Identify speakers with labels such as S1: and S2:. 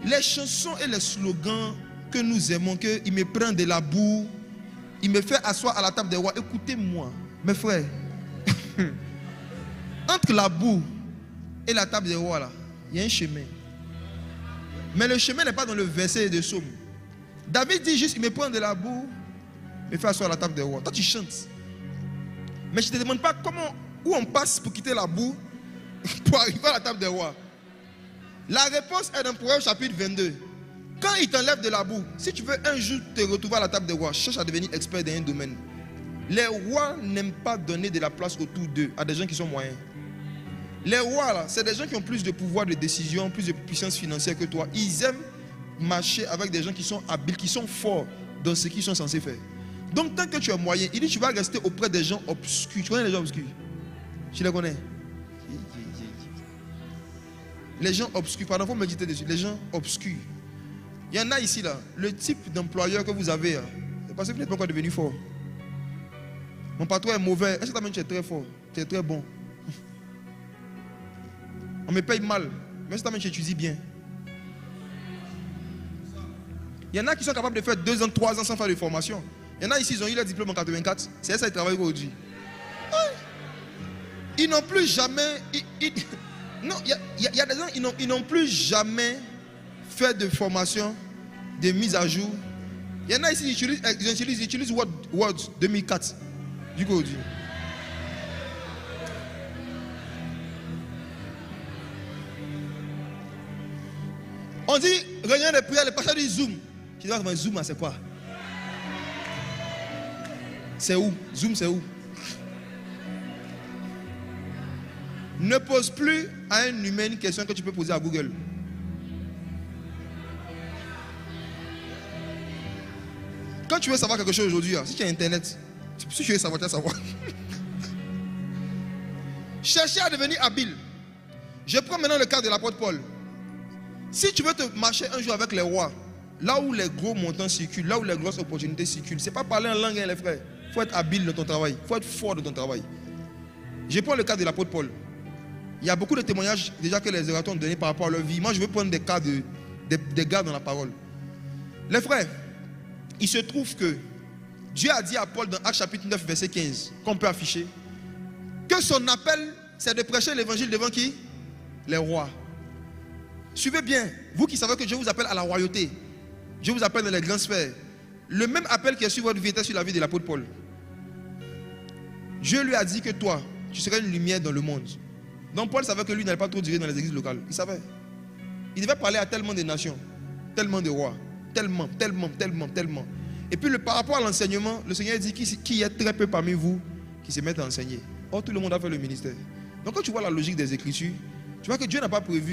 S1: Les chansons et les slogans que nous aimons, qu'il me prend de la boue, il me fait asseoir à la table des rois. Écoutez-moi, mes frères. Entre la boue et la table des rois, là, il y a un chemin. Mais le chemin n'est pas dans le verset de Psaume. David dit juste, il me prend de la boue, me fait asseoir à la table des rois. Toi, tu chantes. Mais je ne te demande pas où on passe pour quitter la boue, pour arriver à la table des rois. La réponse est dans Proverbe chapitre 22. Quand il t'enlève de la boue, si tu veux un jour te retrouver à la table des rois, cherche à devenir expert dans un domaine. Les rois n'aiment pas donner de la place autour d'eux à des gens qui sont moyens. Les rois, là, c'est des gens qui ont plus de pouvoir de décision, plus de puissance financière que toi. Ils aiment marcher avec des gens qui sont habiles, qui sont forts dans ce qu'ils sont censés faire. Donc, tant que tu es moyen, il dit tu vas rester auprès des gens obscurs. Tu connais les gens obscurs? Tu les connais? Les gens obscurs, pardon, il faut méditer dessus. Les gens obscurs. Il y en a ici, là. Le type d'employeur que vous avez, c'est parce que vous n'êtes pas encore devenu fort. Mon patron est mauvais. Est-ce que toi-même tu es très fort? Tu es très bon. On me paye mal. Mais est-ce que toi-même tu étudies bien? Il y en a qui sont capables de faire 2 ans, 3 ans sans faire de formation. Il y en a ici, ils ont eu leur diplôme en 84. C'est ça qu'ils travaillent aujourd'hui. Ils n'ont plus jamais... Non, il y a des gens, ils n'ont plus jamais fait de formation, de mise à jour. Il y en a ici, ils utilisent Word 2004. Du coup, aujourd'hui. On dit, réunion de prière, le pasteur dit Zoom. Je dis, Zoom, c'est quoi? C'est où? Zoom, c'est où? Ne pose plus à un humain une question que tu peux poser à Google. Quand tu veux savoir quelque chose aujourd'hui, si tu as Internet, si tu veux savoir, tu vas savoir. Cherchez à devenir habile. Je prends maintenant le cas de l'apôtre Paul. Si tu veux te marcher un jour avec les rois, là où les gros montants circulent, là où les grosses opportunités circulent, ce n'est pas parler en langue, hein, les frères. Il faut être habile dans ton travail. Il faut être fort dans ton travail. Je prends le cas de l'apôtre Paul. Il y a beaucoup de témoignages déjà que les orateurs ont donné par rapport à leur vie. Moi, je veux prendre des cas des gars dans la parole. Les frères, il se trouve que Dieu a dit à Paul dans Actes chapitre 9, verset 15, qu'on peut afficher, que son appel, c'est de prêcher l'évangile devant qui? Les rois. Suivez bien, vous qui savez que Dieu vous appelle à la royauté, Dieu vous appelle dans les grandes sphères. Le même appel qui est sur votre vie était sur la vie de l'apôtre Paul. Dieu lui a dit que toi, tu serais une lumière dans le monde. Donc Paul savait que lui n'allait pas trop durer dans les églises locales. Il savait. Il devait parler à tellement de nations, tellement de rois, tellement. Et puis par rapport à l'enseignement, le Seigneur dit qu'il y a très peu parmi vous qui se mettent à enseigner. Or tout le monde a fait le ministère. Donc quand tu vois la logique des Écritures, tu vois que Dieu n'a pas prévu